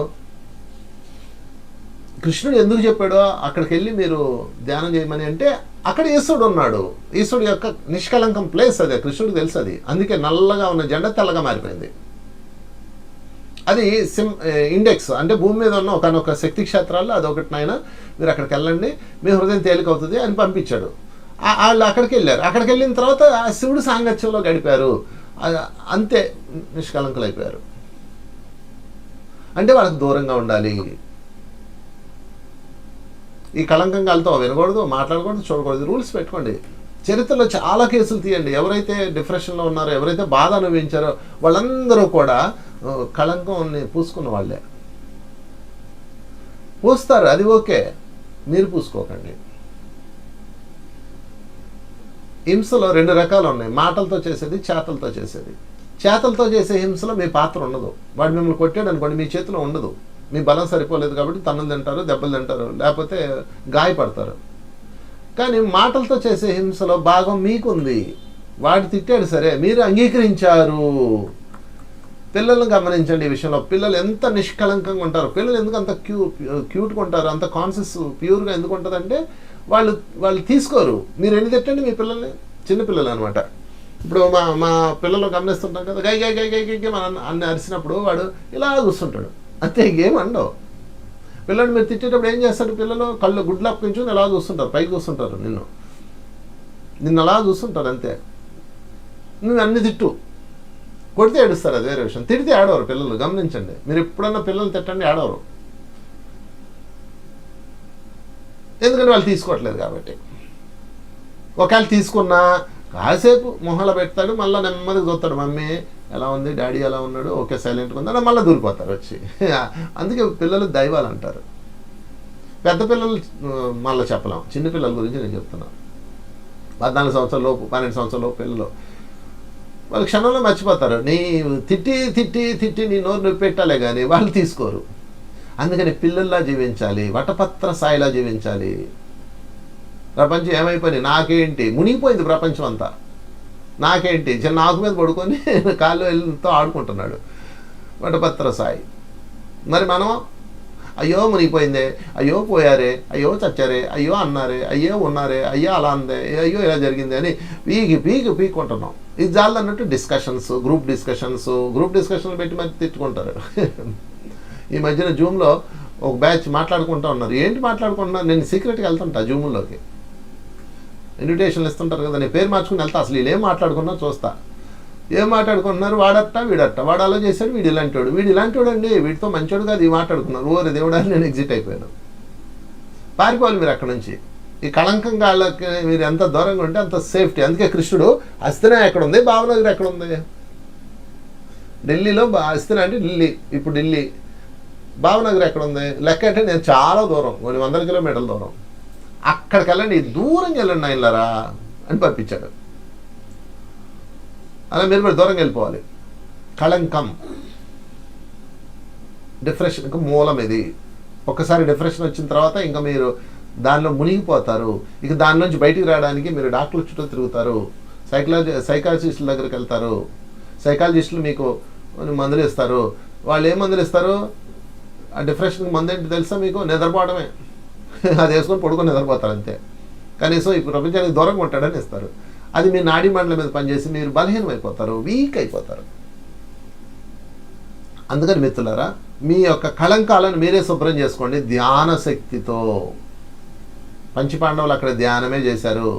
కృష్ణుడు ఎందుకు చెప్పాడో అక్కడికి వెళ్ళి మీరు ధ్యానం చేయమని అంటే, అక్కడ ఈశ్వరుడు ఉన్నాడు. ఈశ్వరుడు యొక్క నిష్కళంకం ప్లేస్ అదే, కృష్ణుడికి తెలుసు అది. అందుకే నల్లగా ఉన్న జెండా తెల్లగా మారిపోయింది. అది ఇండెక్స్ అంటే భూమి మీద ఉన్న ఒకనొక శక్తి క్షేత్రాల్లో అదొకటి. నాయన మీరు అక్కడికి వెళ్ళండి, మీ హృదయం తేలికవుతుంది అని పంపించాడు. వాళ్ళు అక్కడికి వెళ్ళారు. అక్కడికి వెళ్ళిన తర్వాత ఆ శివుడు సాంగత్యంలో గడిపారు. అంతే, నిష్కళంకులు అయిపోయారు. అంటే వాళ్ళకి దూరంగా ఉండాలి. ఈ కళంకం వాళ్ళతో వినకూడదు, మాట్లాడకూడదు, చూడకూడదు. రూల్స్ పెట్టుకోండి. చరిత్రలో చాలా కేసులు తీయండి. ఎవరైతే డిప్రెషన్లో ఉన్నారో, ఎవరైతే బాధ అనుభవించారో వాళ్ళందరూ కూడా కళంకం పూసుకున్న వాళ్ళే. పూస్తారు, అది ఓకే, మీరు పూసుకోకండి. హింసలో 2 రకాలు ఉన్నాయి, మాటలతో చేసేది, చేతలతో చేసేది. చేతలతో చేసే హింసలో మీ పాత్ర ఉండదు. వాడు మిమ్మల్ని కొట్టాడు అనుకోండి, మీ చేతిలో ఉండదు. మీ బలం సరిపోలేదు కాబట్టి తన్నులు తింటారు, దెబ్బలు తింటారు, లేకపోతే గాయపడతారు. కానీ మాటలతో చేసే హింసలో భాగం మీకుంది. వాడు తిట్టాడు సరే, మీరు అంగీకరించారు. పిల్లలను గమనించండి ఈ విషయంలో. పిల్లలు ఎంత నిష్కళంకంగా ఉంటారు, పిల్లలు ఎందుకు అంత క్యూట్గా ఉంటారు, అంత కాన్షియస్ ప్యూర్గా ఎందుకు ఉంటుందంటే వాళ్ళు తీసుకోరు. మీరు ఎన్ని తిట్టండి మీ పిల్లల్ని, చిన్నపిల్లలు అనమాట. ఇప్పుడు మా పిల్లలు గమనిస్తుంటాం కదా, గై గై గై గై గై మన అన్ని అరిసినప్పుడు వాడు ఇలా చూస్తుంటాడు, అంతే, ఏం అండవు. పిల్లల్ని మీరు తిట్టేటప్పుడు ఏం చేస్తాడు? పిల్లలు కళ్ళు గుడ్లు అప్పగించుకుని ఎలా చూస్తుంటారు, పైకి చూస్తుంటారు, నిన్ను అలా చూస్తుంటారు, అంతే. నువ్వు అన్ని తిట్టు, కొడితే ఏడుస్తారు, అది వేరే విషయం. తిడితే ఆడవరు పిల్లలు, గమనించండి. మీరు ఎప్పుడన్నా పిల్లలు తిట్టండి, ఆడవరు. ఎందుకంటే వాళ్ళు తీసుకోవట్లేదు కాబట్టి. ఒకవేళ తీసుకున్నా కాసేపు మొహంలో పెడతాడు, మళ్ళీ నెమ్మదిగా చూస్తాడు, మమ్మీ ఎలా ఉంది, డాడీ ఎలా ఉన్నాడు, ఓకే సైలెంట్గా ఉందా, మళ్ళీ దూరిపోతారు వచ్చి. అందుకే పిల్లలు దైవాలు అంటారు. పెద్ద పిల్లలు మళ్ళీ చెప్పలేం, చిన్న పిల్లల గురించి నేను చెప్తున్నాను. 14 సంవత్సరాల లోపు, 12 సంవత్సరాల లోపు పిల్లలు వాళ్ళు క్షణంలో మర్చిపోతారు. నీ తిట్టి తిట్టి తిట్టి నీ నోరు నొప్పి పెట్టాలే కానీ వాళ్ళు తీసుకోరు. అందుకని పిల్లల్లా జీవించాలి, వటపత్ర సాయిలా జీవించాలి. ప్రపంచం ఏమైపోయింది, నాకేంటి, మునిగిపోయింది ప్రపంచం అంతా. నాకేంటి, చిన్న ఆకు మీద పడుకొని కాళ్ళు వెళ్ళతో ఆడుకుంటున్నాడు వటపత్ర సాయి. మరి మనం అయ్యో మునిగిపోయిందే, అయ్యో పోయారే, అయ్యో చచ్చారే, అయ్యో అన్నారే, అయ్యో ఉన్నారే, అయ్యో అలా అందే, అయ్యో ఇలా జరిగింది అని పీక్కుంటున్నాం. ఇది జాలి అన్నట్టు గ్రూప్ డిస్కషన్లు పెట్టి మరి తిట్టుకుంటారు. ఈ మధ్యన జూమ్లో ఒక బ్యాచ్ మాట్లాడుకుంటూ ఉన్నారు. ఏంటి మాట్లాడుకుంటున్నారు, నేను సీక్రెట్గా వెళ్తుంటా జూమ్లోకి, ఇన్విటేషన్లు ఇస్తుంటారు కదా, నేను పేరు మార్చుకుని వెళ్తా, అసలు వీళ్ళు ఏం మాట్లాడుకున్నా చూస్తా. ఏం మాట్లాడుకుంటున్నారు, వాడట్ట వీడట్ట, వాడు అలా చేశాడు, వీడు ఇలాంటివాడు అండి, వీడితో మంచోడు కాదు, ఇవి మాట్లాడుకున్నారు. ఓరే దేవుడాన్ని నేను ఎగ్జిట్ అయిపోయాను. పారిపోవాలి మీరు అక్కడ నుంచి. ఈ కళంకం గాళ్ళకి మీరు ఎంత దూరంగా ఉంటే అంత సేఫ్టీ. అందుకే కృష్ణుడు హస్తినా ఎక్కడ ఉంది, భావనగర్ ఎక్కడ ఉంది, ఢిల్లీలో హస్తినా అంటే ఢిల్లీ, ఇప్పుడు ఢిల్లీ, భావనగర్ ఎక్కడ ఉంది లెక్క అంటే నేను చాలా దూరం, కొన్ని 100 కిలోమీటర్ల దూరం, అక్కడికి వెళ్ళండి, దూరంగా వెళ్ళండి ఆయనలారా అని పంపించాడు. అలా మీరు కూడా దూరంగా వెళ్ళిపోవాలి. కళంకం డిప్రెషన్కి మూలం ఇది. ఒక్కసారి డిప్రెషన్ వచ్చిన తర్వాత ఇంకా మీరు దానిలో మునిగిపోతారు. ఇక దాని నుంచి బయటికి రావడానికి మీరు డాక్టర్ల చుట్టూ తిరుగుతారు, సైకాలజిస్టుల దగ్గరికి వెళ్తారు. సైకాలజిస్టులు మీకు మందులు ఇస్తారు. వాళ్ళు ఏం మందులు ఇస్తారు, ఆ డిప్రెషన్కి మందు ఏంటి తెలుసా మీకు, నిద్రపోవడమే. అది వేసుకొని పడుకొని నిద్రపోతారు అంతే. కనీసం ఈ ప్రపంచానికి దూరంగా ఉంటాడని ఇస్తారు. అది మీ నాడీ మండల మీద పనిచేసి మీరు బలహీనం అయిపోతారు, వీక్ అయిపోతారు. అందుకని మిత్రులారా, మీ యొక్క కళంకాలను మీరే శుభ్రం చేసుకోండి ధ్యాన శక్తితో. పంచపాండవులు అక్కడ ధ్యానమే చేశారు,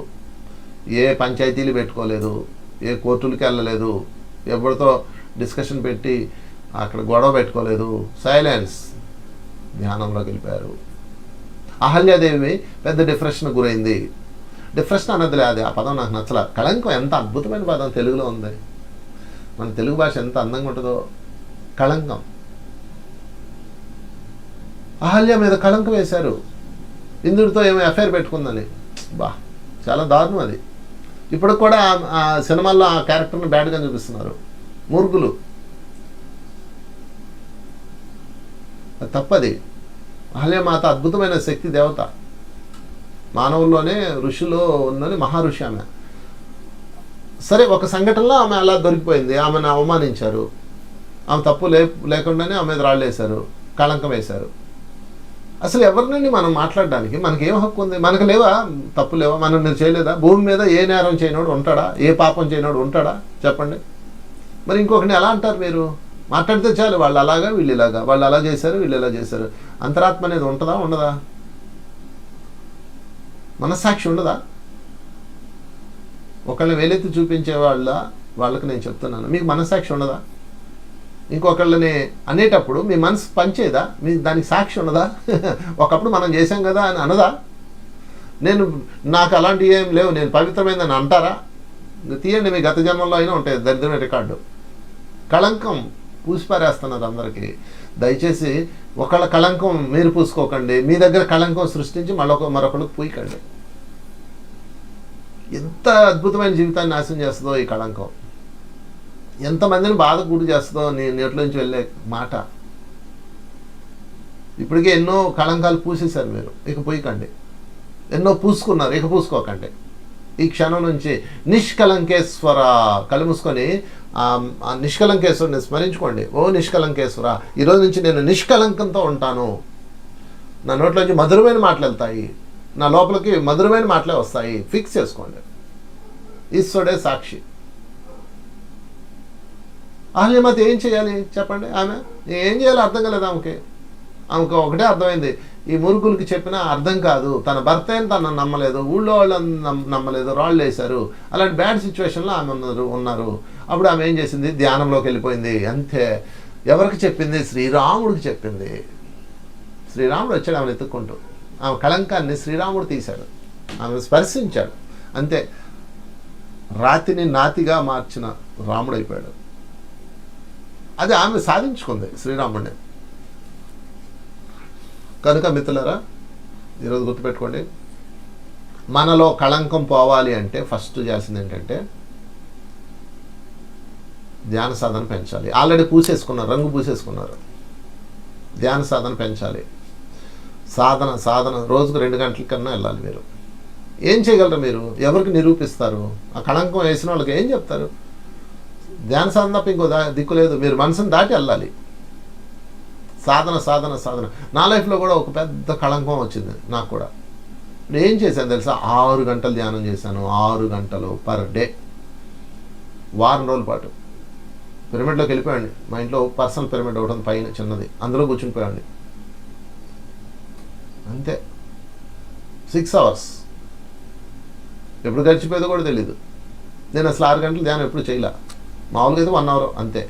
ఏ పంచాయతీలు పెట్టుకోలేదు, ఏ కోర్టులకి వెళ్ళలేదు, ఎవరితో డిస్కషన్ పెట్టి అక్కడ గొడవ పెట్టుకోలేదు, సైలెన్స్, ధ్యానంలోకి వెళ్ళిపోయారు. అహల్యాదేవి పెద్ద డిప్రెషన్ గురైంది. డిప్రెషన్ అన్నదిలే, అది ఆ పదం నాకు నచ్చల. కళంకం ఎంత అద్భుతమైన పదం తెలుగులో ఉంది. మన తెలుగు భాష ఎంత అందంగా ఉంటుందో. కళంకం, అహల్య మీద కళంకం వేశారు, ఇంద్రుడితో ఏమో ఎఫ్ఐఆర్ పెట్టుకుందని. చాలా దారుణం అది. ఇప్పుడు కూడా ఆ సినిమాల్లో ఆ క్యారెక్టర్ని బ్యాడ్గా చూపిస్తున్నారు, మురుగులు. అది తప్పది. అహల్యమాత అద్భుతమైన శక్తి దేవత, మానవుల్లోనే ఋషిలో ఉన్నది మహర్షి ఆమె. సరే, ఒక సంఘటనలో ఆమె అలా దొరికిపోయింది, ఆమెను అవమానించారు, ఆమె తప్పు లేకుండానే ఆమె మీద రాళ్ళు వేశారు, కళంకం వేశారు. అసలు ఎవరినండి మనం మాట్లాడడానికి, మనకి ఏం హక్కు ఉంది, మనకు లేవా తప్పు లేవా, మనం మీరు చేయలేదా? భూమి మీద ఏ నేరం చేయనోడు ఉంటాడా, ఏ పాపం చేయనోడు ఉంటాడా చెప్పండి. మరి ఇంకొకరిని ఎలా అంటారు మీరు? మాట్లాడితే చాలు, వాళ్ళు అలాగా వీళ్ళు ఇలాగా, వాళ్ళు అలా చేశారు వీళ్ళు ఇలా చేశారు. అంతరాత్మ అనేది ఉంటుందా ఉండదా? మనస్సాక్షి ఉండదా? ఒకళ్ళని వేలెత్తి చూపించే వాళ్ళకి నేను చెప్తున్నాను, మీకు మనస్సాక్షి ఉండదా? ఇంకొకళ్ళని అనేటప్పుడు మీ మనసు పనిచేయదా? మీ దానికి సాక్షి ఉండదా? ఒకప్పుడు మనం చేసాం కదా అని అనదా? నాకు అలాంటివి ఏం లేవు, నేను పవిత్రమైందని అంటారా? తీయండి, మీ గత జన్మల్లో అయినా ఉంటాయి దరిద్రమైన రికార్డు. కళంకం పూసిపారేస్తున్నారు అందరికీ. దయచేసి ఒకళ్ళ కళంకం మీరు పూసుకోకండి, మీ దగ్గర కళంకం సృష్టించి మరొకళ్ళకి పూయకండి. ఎంత అద్భుతమైన జీవితాన్ని నాశనం చేస్తుందో ఈ కళంకం, ఎంతమందిని బాధ గురి చేస్తుందో నీటిలో నుంచి వెళ్ళే మాట. ఇప్పటికే ఎన్నో కళంకాలు పూసేశారు మీరు, ఇక పూయకండి. ఎన్నో పూసుకున్నారు, ఇక పూసుకోకండి. ఈ క్షణం నుంచి నిష్కలంకేశ్వర కళ్ళు మూసుకొని ఆ నిష్కలంకేశ్వరుని స్మరించుకోండి. ఓ నిష్కలంకేశ్వర, ఈరోజు నుంచి నేను నిష్కలంకంతో ఉంటాను, నా నోట్లోంచి మధురమైన మాటలు వెళ్తాయి, నా లోపలికి మధురమైన మాటలే వస్తాయి. ఫిక్స్ చేసుకోండి. ఈశ్వరుడే సాక్షి. అహల్యమాత ఏం చేయాలి చెప్పండి? ఆమె ఏం చేయాలో అర్థం కాలేదు ఆమెకి ఒకటే అర్థమైంది, ఈ మురుగులకి చెప్పినా అర్థం కాదు. తన భర్త అయిన తను నమ్మలేదు, ఊళ్ళో వాళ్ళు నమ్మలేదు, రాళ్ళు వేశారు. అలాంటి బ్యాడ్ సిచ్యువేషన్లో ఆమె ఉన్నారు. అప్పుడు ఆమె ఏం చేసింది? ధ్యానంలోకి వెళ్ళిపోయింది. అంతే. ఎవరికి చెప్పింది? శ్రీరాముడికి చెప్పింది. శ్రీరాముడు వచ్చాడు ఆమెను ఎత్తుక్కుంటూ. ఆమె కళంకాన్ని శ్రీరాముడు తీశాడు, ఆమెను స్పర్శించాడు. అంతే, రాతిని నాతిగా మార్చిన రాముడు అయిపోయాడు. అది ఆమె సాధించుకుంది శ్రీరాముడిని. కనుక మిత్రులారా, ఈరోజు గుర్తుపెట్టుకోండి, మనలో కళంకం పోవాలి అంటే ఫస్ట్ చేయాల్సింది ఏంటంటే ధ్యాన సాధన పెంచాలి. ఆల్రెడీ పూసేసుకున్నారు, రంగు పూసేసుకున్నారు. ధ్యాన సాధన పెంచాలి. సాధన రోజుకు 2 గంటల కన్నా వెళ్ళాలి. మీరు ఏం చేయగలరు? మీరు ఎవరికి నిరూపిస్తారు? ఆ కళంకం వేసిన వాళ్ళకి ఏం చెప్తారు? ధ్యాన సాధన తప్ప ఇంకో దిక్కు లేదు. మీరు మనసుని దాటి వెళ్ళాలి. సాధన. నా లైఫ్లో కూడా ఒక పెద్ద కళంకం వచ్చింది నాకు కూడా. నేను ఏం చేశాను తెలుసా? 6 గంటలు ధ్యానం చేశాను. 6 గంటలు పర్ డే, వారం రోజుల పాటు. పిరమిడ్లోకి వెళ్ళిపోయాడు. మా ఇంట్లో పర్సనల్ పిరమిడ్ ఒకటి ఉంది పైన చిన్నది, అందులో కూర్చుని పోయాడు అంతే. 6 అవర్స్ ఎప్పుడు గడిచిపోయేదో కూడా తెలీదు. నేను అసలు 6 గంటలు ధ్యానం ఎప్పుడు చేయలే. మామూలుగా అయితే 1 అవర్ అంతే.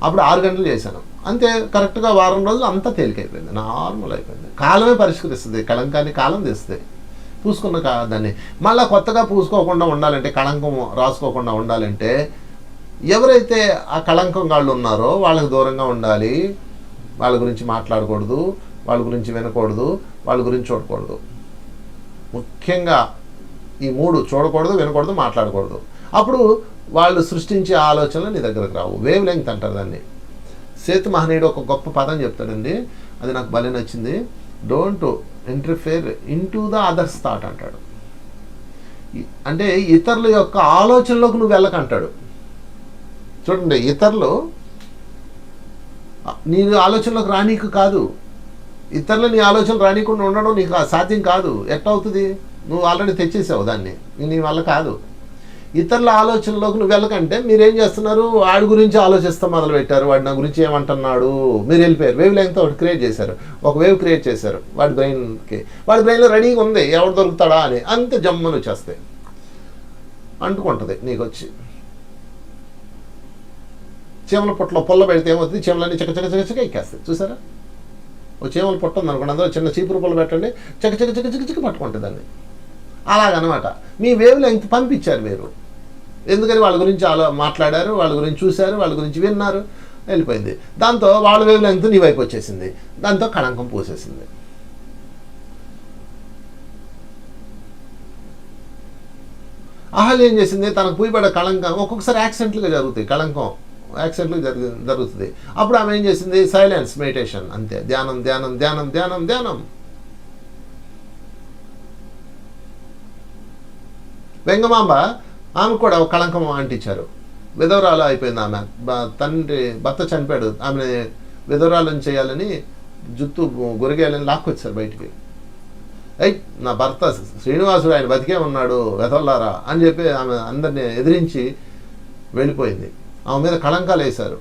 అప్పుడు 6 గంటలు చేశాను అంతే. కరెక్ట్గా వారం రోజులు అంతా తేలికైపోయింది, నార్మల్ అయిపోయింది. కాలమే పరిష్కరిస్తుంది కళంకాన్ని, కాలం తెస్తుంది. పూసుకున్న దాన్ని మళ్ళీ కొత్తగా పూసుకోకుండా ఉండాలంటే, కళంకం రాసుకోకుండా ఉండాలంటే, ఎవరైతే ఆ కళంకం వాళ్ళు ఉన్నారో వాళ్ళకి దూరంగా ఉండాలి. వాళ్ళ గురించి మాట్లాడకూడదు, వాళ్ళ గురించి వినకూడదు, వాళ్ళ గురించి చూడకూడదు. ముఖ్యంగా ఈ 3 చూడకూడదు, వినకూడదు, మాట్లాడకూడదు. అప్పుడు వాళ్ళు సృష్టించే ఆలోచనలు నీ దగ్గరకు రావు. వేవ్ లెంగ్త్ అంటారు దాన్ని. సేతు మహనీయుడు ఒక గొప్ప పదం చెప్తాడండి, అది నాకు భలే నచ్చింది. Don't interfere into the others thought అంటాడు. అంటే ఇతరుల యొక్క ఆలోచనలోకి నువ్వు వెళ్ళకంటాడు. చూడండి, ఇతరులు నీ ఆలోచనలోకి రానీకు కాదు, ఇతరులు నీ ఆలోచన రానీకుండా ఉండడం నీకు సాధ్యం కాదు. ఎట్టవుతుంది? నువ్వు ఆల్రెడీ తెచ్చేసావు దాన్ని, నీ వల్ల కాదు. ఇతరుల ఆలోచనలోకి నువ్వు వెళ్ళకంటే మీరేం చేస్తున్నారు? వాడి గురించి ఆలోచిస్తాం మొదలుపెట్టారు. వాడు నా గురించి ఏమంటున్నాడు, మీరు వెళ్ళిపోయారు. వేవ్ లెంగ్త్ ఒకటి క్రియేట్ చేశారు, ఒక వేవ్ క్రియేట్ చేశారు వాడి బ్రెయిన్కి. వాడి బ్రెయిన్లో రెడీగా ఉంది ఎవడు దొరుకుతాడా అని, అంతే జమ్మని వచ్చేస్తాయి, అంటుకుంటుంది నీకు వచ్చి. చీమల పుట్టలో పొల్ల పెడితే ఏమవుతుంది? చీమలన్నీ చక్క ఎక్కేస్తాయి. చూసారా? ఓ చీమల పుట్ట ఉంది అనుకోండి, అందులో చిన్న చీపురు పొల్ల పెట్టండి, చక్క పట్టుకుంటుంది దాన్ని. అలాగనమాట. మీ వేవ్ లెంగ్త్ పంపించారు మీరు. ఎందుకని? వాళ్ళ గురించి మాట్లాడారు, వాళ్ళ గురించి చూశారు, వాళ్ళ గురించి విన్నారు, వెళ్ళిపోయింది. దాంతో వాళ్ళ వేవ్ లెంగ్త్ నీ వైపు వచ్చేసింది, దాంతో కళంకం పూసేసింది. అహల్య ఏం చేసింది? తనకు పూయబడే కళంకం ఒక్కొక్కసారి యాక్సిడెంట్లుగా జరుగుతాయి, కళంకం యాక్సిడెంట్లుగా జరుగుతుంది. అప్పుడు ఆమె ఏం చేసింది? సైలెన్స్, మెడిటేషన్, అంతే. ధ్యానం ధ్యానం ధ్యానం ధ్యానం ధ్యానం. వెంగమాంబ, ఆమె కూడా ఒక కళంకం అంటించారు. విధవరాలు అయిపోయింది ఆమె. భర్త చనిపోయాడు, ఆమె విధవరాలను చేయాలని జుత్తు గురిగేయాలని లాక్కొచ్చారు బయటికి. నా భర్త శ్రీనివాసుడు, ఆయన బతికే ఉన్నాడు, వెధవలారా అని చెప్పి ఆమె అందరినీ ఎదిరించి వెళ్ళిపోయింది. ఆమె మీద కళంకాలు వేశారు.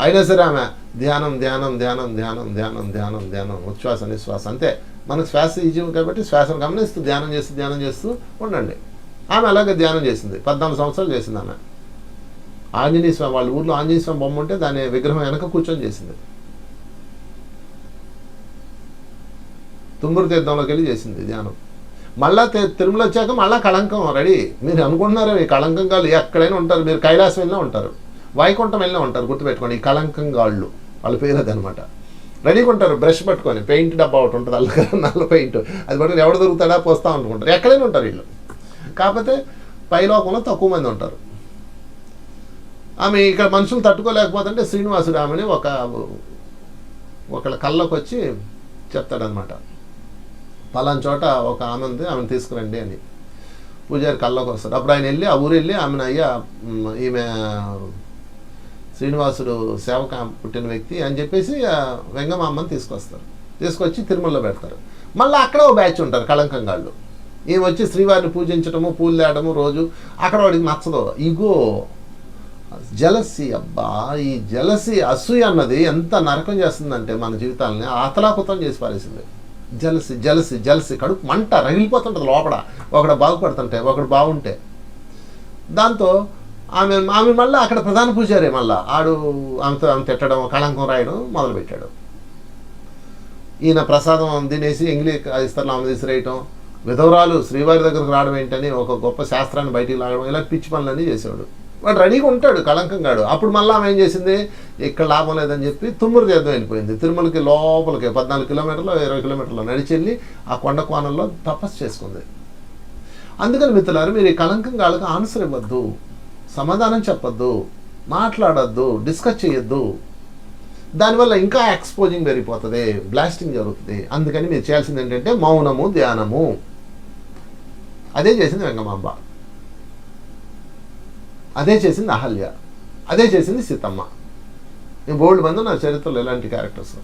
అయినా సరే ఆమె ధ్యానం ధ్యానం ధ్యానం ధ్యానం ధ్యానం ధ్యానం ధ్యానం, ఉచ్ఛ్వాస నిశ్వాస, అంతే. మనకు శ్వాస ఈజీ కాబట్టి శ్వాసను గమనిస్తూ ధ్యానం చేస్తూ ఉండండి. ఆమె అలాగే ధ్యానం చేసింది. 14 సంవత్సరాలు చేసింది ఆమె. ఆంజనేయ స్వామి, వాళ్ళ ఊర్లో ఆంజనేయ స్వామి బొమ్మ ఉంటే దాని విగ్రహం వెనక కూర్చొని చేసింది. తుంగురు తీర్థంలోకి వెళ్ళి చేసింది ధ్యానం. మళ్ళా తిరుమల వచ్చాక మళ్ళీ కళంకం రెడీ. మీరు అనుకుంటున్నారు ఈ కళంకం గాళ్ళు ఎక్కడైనా ఉంటారు, మీరు కైలాసం వెళ్ళినా ఉంటారు, వైకుంఠం వెళ్ళినా ఉంటారు. గుర్తుపెట్టుకోండి, ఈ కళంకం గాళ్ళు వాళ్ళ పేరు అది అనమాట. రెడీగా ఉంటారు, బ్రష్ పట్టుకొని. పెయింట్ డబ్బా ఒకటి ఉంటుంది, నల్ల పెయింట్, అది పట్టుకొని ఎవడు దొరుకుతాడా పోస్తా అనుకుంటారు. ఎక్కడైనా ఉంటారు వీళ్ళు, కాకపోతే పైలోకంలో తక్కువ మంది ఉంటారు. ఆమె ఇక్కడ మనుషులు తట్టుకోలేకపోతుంటే శ్రీనివాసుడు ఆమెని ఒకళ్ళ కళ్ళకు వచ్చి చెప్తాడనమాట, పలానా చోట ఒక ఆమె ఉంది, ఆమెను తీసుకురండి అని. పూజారి కళ్ళకు వస్తారు. అప్పుడు ఆయన వెళ్ళి ఆ ఊరు వెళ్ళి ఆమెను, అయ్యా ఈమె శ్రీనివాసుడు సేవక పుట్టిన వ్యక్తి అని చెప్పేసి వెంగమామ్మని తీసుకొస్తారు. తీసుకొచ్చి తిరుమలలో పెడతారు. మళ్ళీ అక్కడ ఒక బ్యాచ్ ఉంటారు కళంకంగాళ్ళు. ఈమె వచ్చి శ్రీవారిని పూజించడము, పూలు తేయడము రోజు. అక్కడ వాడికి నచ్చదు, ఇగో జలసి. అబ్బా, ఈ జలసి, అసూయ అన్నది ఎంత నరకం చేస్తుందంటే మన జీవితాలని అతలాకుతం చేసి పారేసింది. జలసి జలసి జలసి, కడుపు మంట రగిలిపోతుంటుంది లోపల. ఒకడు బాగుపడుతుంటే, ఒకడు బాగుంటే. దాంతో ఆమె మళ్ళీ అక్కడ ప్రధాన పూజారే మళ్ళీ ఆమె తిట్టడం, కళంకం రాయడం మొదలుపెట్టాడు. ఈయన ప్రసాదం తినేసి ఎంగిలి ఇస్తారు, ఆమె తీసిరేయటం, విధవరాలు శ్రీవారి దగ్గరకు రావడం ఏంటని ఒక గొప్ప శాస్త్రాన్ని బయటికి లాగడం, ఇలా పిచ్చి పనులన్నీ చేసేవాడు. వాడు రెడీగా ఉంటాడు కళంకంగాడు. అప్పుడు మళ్ళీ ఆమె ఏం చేసింది? ఇక్కడ లాభం లేదని చెప్పి తుమ్మూరు తీర్థం వెళ్ళిపోయింది. తిరుమలకి లోపలికి 14 కిలోమీటర్లు 20 కిలోమీటర్లు నడిచెళ్ళి ఆ కొండ కోణంలో తపస్సు చేసుకుంది. అందుకని మిత్రులారు, మీరు ఈ కళంకంగాళ్ళకి ఆన్సర్ ఇవ్వద్దు, సమాధానం చెప్పొద్దు, మాట్లాడద్దు, డిస్కస్ చేయొద్దు. దానివల్ల ఇంకా ఎక్స్పోజింగ్ పెరిగిపోతుంది, బ్లాస్టింగ్ జరుగుతుంది. అందుకని మీరు చేయాల్సింది ఏంటంటే మౌనము, ధ్యానము. అదే చేసింది వెంగమాంబ, అదే చేసింది అహల్య, అదే చేసింది సీతమ్మ. ఈ బోల్డ్ మంది నా చరిత్రలో ఇలాంటి క్యారెక్టర్స్.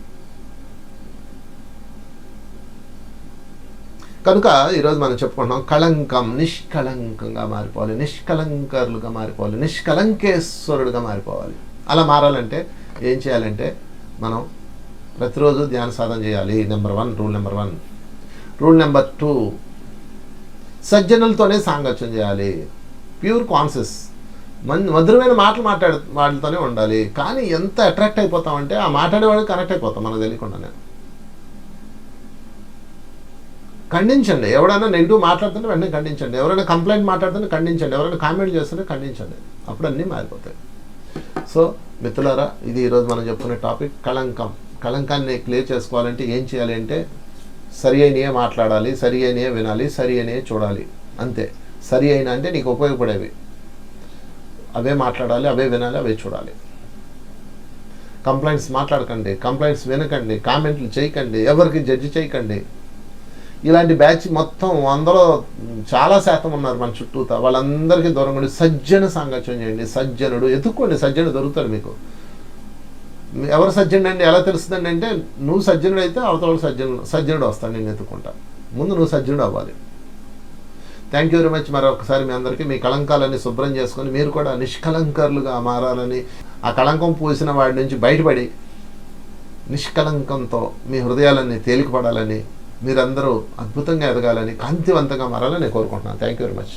కనుక ఈరోజు మనం చెప్పుకుంటున్నాం కళంకం నిష్కళంకంగా మారిపోవాలి, నిష్కళంకరులుగా మారిపోవాలి, నిష్కళంకేశ్వరుడుగా మారిపోవాలి. అలా మారాలంటే ఏం చేయాలంటే మనం ప్రతిరోజు ధ్యాన సాధన చేయాలి. Number 1, rule number 1. Rule number 2, సజ్జనులతోనే సాంగత్యం చేయాలి. ప్యూర్ కాన్షియస్ మధురమైన మాటలు వాళ్ళతోనే ఉండాలి. కానీ ఎంత అట్రాక్ట్ అయిపోతామంటే ఆ మాట్లాడేవాడికి కనెక్ట్ అయిపోతాం మనకు తెలియకుండానే. ఖండించండి, ఎవరైనా నెగిటివ్ మాట్లాడుతుంటే వెంటనే ఖండించండి, ఎవరైనా కంప్లైంట్ మాట్లాడుతుంటే ఖండించండి, ఎవరైనా కామెంట్ చేస్తుంటే ఖండించండి. అప్పుడు అన్నీ మారిపోతాయి. సో మిత్రులారా, ఇది ఈరోజు మనం చెప్పుకునే టాపిక్ కళంకం. కళంకాన్ని క్లియర్ చేసుకోవాలంటే ఏం చేయాలి అంటే సరి అయినయే మాట్లాడాలి, సరి అయినయే వినాలి, సరి అయినయే చూడాలి. అంతే. సరి అయిన అంటే నీకు ఉపయోగపడేవి అవే మాట్లాడాలి, అవే వినాలి, అవే చూడాలి. కంప్లైంట్స్ మాట్లాడకండి, కంప్లైంట్స్ వినకండి, కామెంట్లు చేయకండి, ఎవరికి జడ్జి చేయకండి. ఇలాంటి బ్యాచ్ మొత్తం 100లో చాలా శాతం ఉన్నారు మన చుట్టూతా. వాళ్ళందరికీ దూరం ఉండి సజ్జన సాంగత్యం చేయండి. సజ్జనుడు ఎత్తుక్కోండి, సజ్జనుడు దొరుకుతాడు మీకు. ఎవరు సజ్జనుడు అండి ఎలా తెలుస్తుందండి అంటే నువ్వు సజ్జనుడు అయితే అవతల సజ్జనుడు వస్తాడు, నేను ఎత్తుకుంటా. ముందు నువ్వు సజ్జనుడు అవ్వాలి. Thank you very much. మరొకసారి మీ అందరికీ మీ కళంకాలన్నీ శుభ్రం చేసుకొని మీరు కూడా నిష్కలంకరులుగా మారాలని, ఆ కళంకం పూసిన వాడి నుంచి బయటపడి నిష్కలంకంతో మీ హృదయాలన్నీ తేలికపడాలని, మీరందరూ అద్భుతంగా ఎదగాలని, కాంతివంతంగా మారాలని నేను కోరుకుంటున్నాను. Thank you very much.